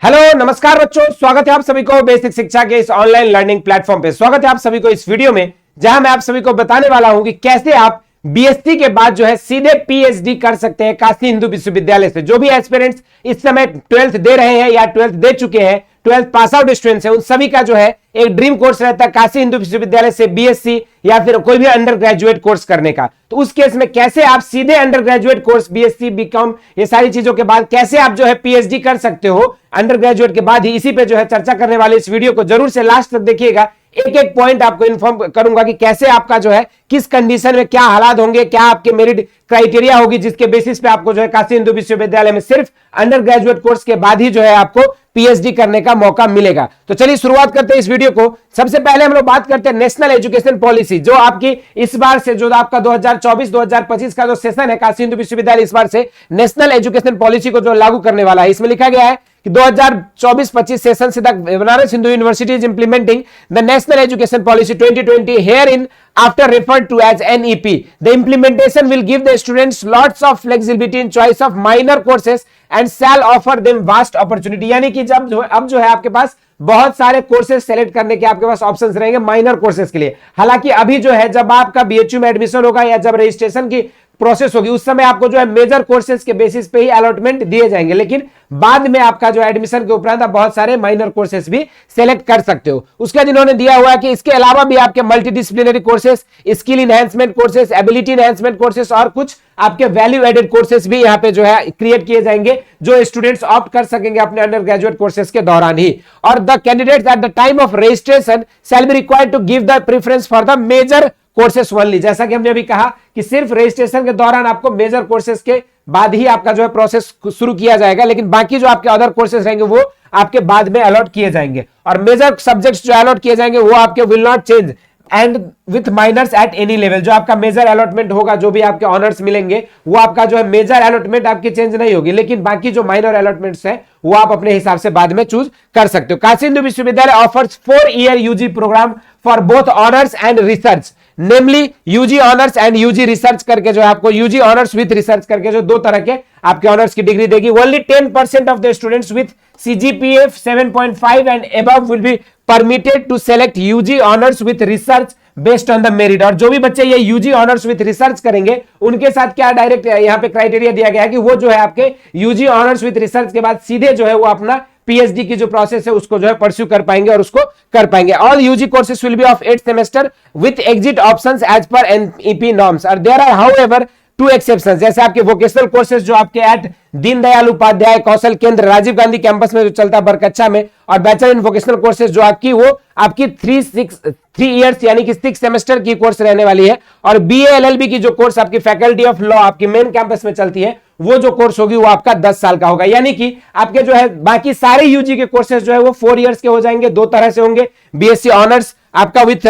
Hello नमस्कार बच्चों, स्वागत है आप सभी को बेसिक शिक्षा के इस ऑनलाइन लर्निंग प्लेटफॉर्म पे। स्वागत है आप सभी को इस वीडियो में, जहां मैं आप सभी को बताने वाला हूं कि कैसे आप बीएससी के बाद जो है सीधे पीएचडी कर सकते हैं काशी हिंदू विश्वविद्यालय से। जो भी एस्पिरेंट्स इस समय 12th दे रहे हैं या 12th दे चुके हैं, 12th पास आउट स्टूडेंट्स हैं, उन सभी का जो है एक ड्रीम कोर्स रहता है काशी हिंदू विश्वविद्यालय से बीएससी या फिर कोई भी अंडर ग्रेजुएट कोर्स करने का। तो उस केस में कैसे आप सीधे undergraduate course BSc BCom ये सारी चीजों के बाद कैसे आप जो है पीएचडी कर सकते हो अंडर ग्रेजुएट के बाद ही, इसी पे जो है चर्चा करने वाले इस वीडियो को जरूर से लास्ट तक देखिएगा। एक एक पॉइंट आपको इन्फॉर्म करूंगा कि कैसे आपका जो है किस कंडीशन में क्या हालात होंगे, क्या आपके मेरिट क्राइटेरिया होगी, जिसके बेसिस पे आपको जो है काशी हिंदू विश्वविद्यालय में सिर्फ अंडर ग्रेजुएट कोर्स के बाद ही जो है आपको पीएचडी करने का मौका मिलेगा। तो चलिए शुरुआत करते हैं इस वीडियो को। सबसे पहले हम लोग बात करते हैं नेशनल एजुकेशन पॉलिसी, जो आपकी इस बार से जो आपका 2024-2025 का जो सेशन है काशी हिंदू विश्वविद्यालय इस बार से नेशनल एजुकेशन पॉलिसी को जो लागू करने वाला है। इसमें लिखा गया है कि 2024-25 सेशन से तक Banaras Hindu university is implementing the national education policy 2020 here in after referred to as NEP. The implementation will give the students lots of flexibility in choice of minor courses and shall offer them vast opportunity. यानी कि अब जो है आपके पास बहुत सारे courses select करने के आपके पास ऑप्शंस रहेंगे माइनर कोर्सेज के लिए। हालांकि अभी जो है जब आपका बीएचयू में एडमिशन होगा या जब रजिस्ट्रेशन की प्रोसेस होगी उस समय आपको जो है मेजर कोर्सेज के बेसिस पे ही अलॉटमेंट दिए जाएंगे, लेकिन बाद में आपका जो एडमिशन के उपरांत आप बहुत सारे माइनर कोर्सेज भी सेलेक्ट कर सकते हो। उसके बाद इन्होंने दिया हुआ है कि इसके अलावा भी आपके multidisciplinary courses, skill enhancement courses, ability enhancement courses और कुछ आपके वैल्यू एडेड कोर्सेज भी यहाँ पे जो है क्रिएट किए जाएंगे, जो स्टूडेंट्स ऑप्ट कर सकेंगे अपने अंडर ग्रेजुएट कोर्सेज के दौरान ही। और the candidates at the time of registration shall be required to give the preference for the major courses only. जैसा कि हमने अभी कहा कि सिर्फ रजिस्ट्रेशन के दौरान आपको मेजर कोर्सेज के बाद ही आपका जो है प्रोसेस शुरू किया जाएगा, लेकिन बाकी जो आपके अदर कोर्सेज रहेंगे वो आपके बाद में अलॉट किए जाएंगे। और मेजर सब्जेक्ट्स जो अलॉट किए जाएंगे वो आपके will not change and with minors at any level. जो आपका मेजर अलॉटमेंट होगा, जो भी आपके ऑनर्स मिलेंगे, वो आपका जो है मेजर अलॉटमेंट आपकी चेंज नहीं होगी, लेकिन बाकी जो माइनर अलॉटमेंट्स हैं वो आप अपने हिसाब से बाद में चूज कर सकते हो। काशी हिंदू विश्वविद्यालय offers 4-year UG program for both honours and research, namely UG honours and UG research करके जो है आपको यूजी ऑनर्स विथ रिसर्च करके जो दो तरह के आपके ऑनर्स की डिग्री देगी। Only 10% of the students with CGPA 7.5 and above will be permitted to select UG honours with research based on the merit. और जो भी बच्चे ये यूजी ऑनर्स विथ रिसर्च करेंगे उनके साथ क्या डायरेक्ट यहाँ पे क्राइटेरिया दिया गया है कि वो जो है आपके यूजी ऑनर्स विथ रिसर्च के बाद सीधे जो है वो अपना पीएचडी की जो प्रोसेस है उसको जो है परस्यू कर पाएंगे और उसको कर पाएंगे। All UG courses will be of 8 semester with exit options as per NEP norms. और देयर आर हाउएवर 2 एक्सेप्शंस, जैसे आपके वोकेशनल कोर्सेज जो आपके एट दीनदयाल उपाध्याय कौशल केंद्र राजीव गांधी कैंपस में जो चलता है बरकच्चा में, और बैचलर इन वोकेशनल कोर्सेज जो आपकी वो आपकी 3 इयर्स यानी कि 6 सेमेस्टर की कोर्स रहने वाली है। और बीए एलएलबी की जो कोर्स आपकी फैकल्टी ऑफ लॉ आपकी मेन कैंपस में चलती है वो जो कोर्स होगी वो आपका 10 साल का होगा। यानी कि आपके जो है बाकी सारे यूजी के कोर्सेज जो है वो 4 इयर्स के हो जाएंगे, दो तरह से होंगे। बीएससी ऑनर्स आपका विथ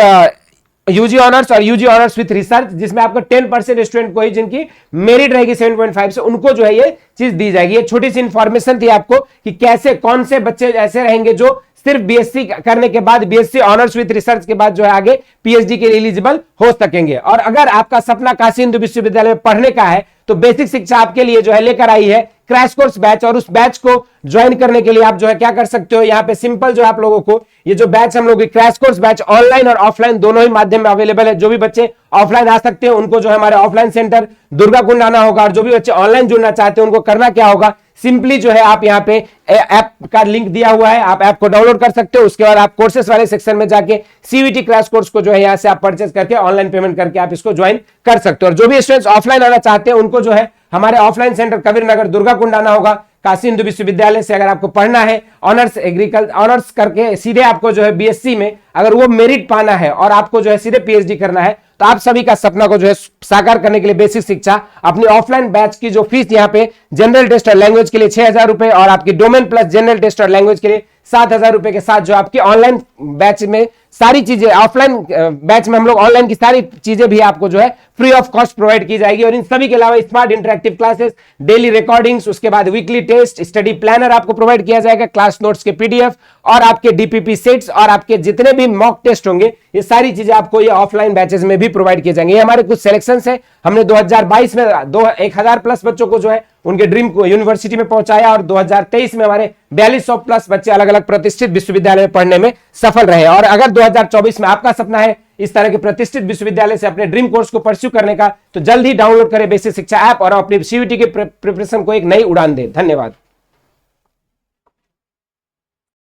यूजी ऑनर्स और यूजी ऑनर्स विथ रिसर्च, जिसमें आपको 10% स्टूडेंट को ही जिनकी मेरिट रहेगी 7.5 से उनको जो है ये चीज दी जाएगी। ये छोटी सी इंफॉर्मेशन थी आपको कि कैसे कौन से बच्चे ऐसे रहेंगे जो सिर्फ बीएससी करने के बाद बीएससी ऑनर्स विथ रिसर्च के बाद जो है आगे पीएचडी के लिए एलिजिबल हो सकेंगे। और अगर आपका सपना काशी हिंदू विश्वविद्यालय में पढ़ने का है तो बेसिक शिक्षा आपके लिए जो है लेकर आई है क्रैश कोर्स बैच। और उस बैच को ज्वाइन करने के लिए आप जो है क्या कर सकते हो, यहाँ पे सिंपल जो आप लोगों को ये जो बैच हम लोग क्रैश कोर्स बैच ऑनलाइन और ऑफलाइन दोनों ही माध्यम में अवेलेबल है। जो भी बच्चे ऑफलाइन आ सकते हैं उनको जो है हमारे ऑफलाइन सेंटर दुर्गा कुंड आना होगा, और जो भी बच्चे ऑनलाइन जुड़ना चाहते हैं उनको करना क्या होगा, सिंपली जो है आप यहाँ पे ऐप का लिंक दिया हुआ है, आप ऐप को डाउनलोड कर सकते हो। उसके बाद आप कोर्सेस वाले सेक्शन में जाके सीवीटी क्रैश कोर्स को जो है यहाँ से आप परचेज करके ऑनलाइन पेमेंट करके आप इसको ज्वाइन कर सकते हो। और जो भी स्टूडेंट्स ऑफलाइन आना चाहते हैं उनको जो है हमारे ऑफलाइन सेंटर कबीर नगर दुर्गा कुंड आना होगा। काशी हिंदू विश्वविद्यालय से अगर आपको पढ़ना है ऑनर्स एग्रीकल्चर ऑनर्स करके सीधे आपको जो है बीएससी में अगर वो मेरिट पाना है और आपको जो है सीधे पीएचडी करना है, तो आप सभी का सपना को जो है साकार करने के लिए बेसिक शिक्षा अपनी ऑफलाइन बैच की जो फीस यहाँ पे जनरल टेस्ट और लैंग्वेज के लिए 6,000 रुपए और आपकी डोमेन प्लस जनरल टेस्ट और लैंग्वेज के लिए 7,000 रुपए के साथ जो आपकी ऑनलाइन बैच में सारी चीजें, ऑफलाइन बैच में हम लोग ऑनलाइन की सारी चीजें भी आपको जो है फ्री ऑफ कॉस्ट प्रोवाइड की जाएगी। और इन सभी के अलावा smart interactive classes, daily recordings, उसके बाद वीकली टेस्ट, स्टडी प्लानर आपको प्रोवाइड किया जाएगा, क्लास नोट्स के पीडीएफ और आपके डीपीपी सेट्स और आपके जितने भी मॉक टेस्ट होंगे ये सारी चीजें आपको ये ऑफलाइन बैचेस में भी प्रोवाइड किए जाएंगे। ये हमारे कुछ सिलेक्शंस है, हमने 2022 में 1000 प्लस बच्चों को जो है उनके ड्रीम को यूनिवर्सिटी में पहुंचाया और 2023 में हमारे 4200 प्लस बच्चे अलग अलग प्रतिष्ठित विश्वविद्यालय में पढ़ने में सफल रहे। और अगर 2024 में आपका सपना है इस तरह के प्रतिष्ठित विश्वविद्यालय से अपने ड्रीम कोर्स को परस्यू करने का, तो जल्द ही डाउनलोड करें बेसिक शिक्षा ऐप और अपनी सीयूईटी के प्रिपरेशन को एक नई उड़ान दें। धन्यवाद।